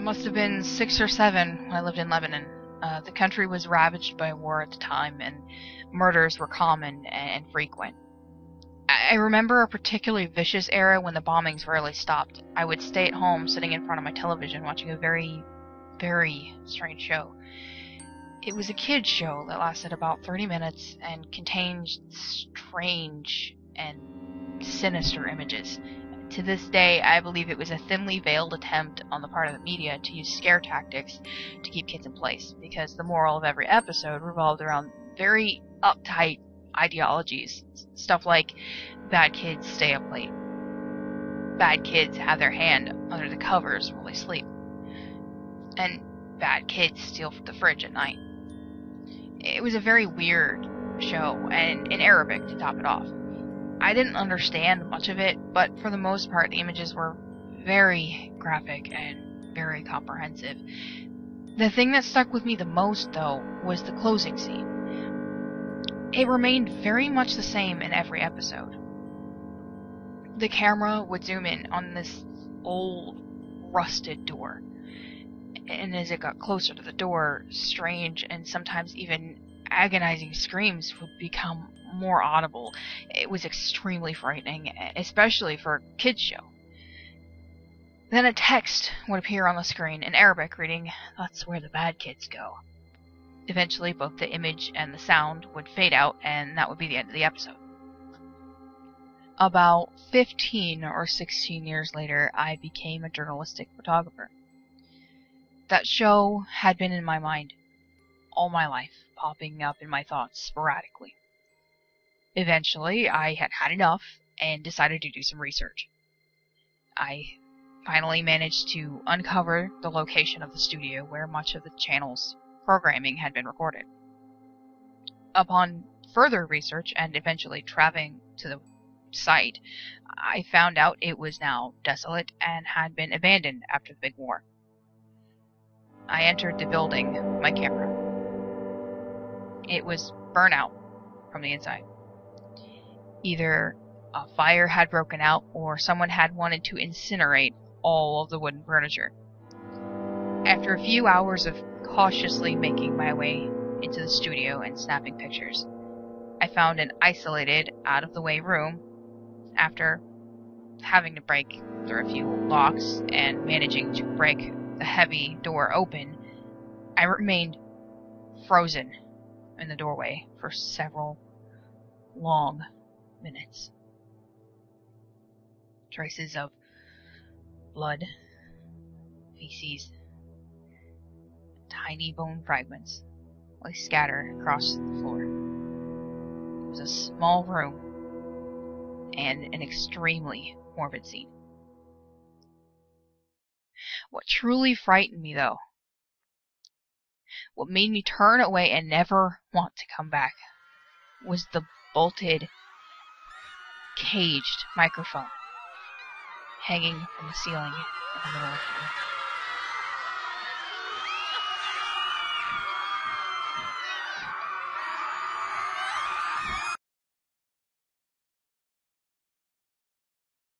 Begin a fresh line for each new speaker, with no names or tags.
must have been 6 or 7 when I lived in Lebanon. The country was ravaged by war at the time, and murders were common and frequent. I remember a particularly vicious era when the bombings rarely stopped. I would stay at home sitting in front of my television watching a very, very strange show. It was a kid's show that lasted about 30 minutes and contained strange and sinister images. To this day, I believe it was a thinly veiled attempt on the part of the media to use scare tactics to keep kids in place, because the moral of every episode revolved around very uptight ideologies. Stuff like, bad kids stay up late. Bad kids have their hand under the covers while they sleep. And bad kids steal from the fridge at night. It was a very weird show, and in Arabic to top it off. I didn't understand much of it, but for the most part the images were very graphic and very comprehensive. The thing that stuck with me the most, though, was the closing scene. It remained very much the same in every episode. The camera would zoom in on this old, rusted door, and as it got closer to the door, strange and sometimes even agonizing screams would become more audible. It was extremely frightening, especially for a kids' show. Then a text would appear on the screen in Arabic reading, "That's where the bad kids go." Eventually, both the image and the sound would fade out, and that would be the end of the episode. About 15 or 16 years later, I became a journalistic photographer. That show had been in my mind all my life, popping up in my thoughts sporadically. Eventually, I had had enough and decided to do some research. I finally managed to uncover the location of the studio where much of the channel's programming had been recorded. Upon further research and eventually traveling to the site, I found out it was now desolate and had been abandoned after the big war. I entered the building with my camera. It was burnt out from the inside. Either a fire had broken out or someone had wanted to incinerate all of the wooden furniture. After a few hours of cautiously making my way into the studio and snapping pictures, I found an isolated, out-of-the-way room. After having to break through a few locks and managing to break the heavy door open, I remained frozen in the doorway for several long minutes. Traces of blood, feces, tiny bone fragments lay scattered across the floor. It was a small room and an extremely morbid scene. What truly frightened me, though, what made me turn away and never want to come back, was the bolted, caged microphone hanging from the ceiling in the middle of the room.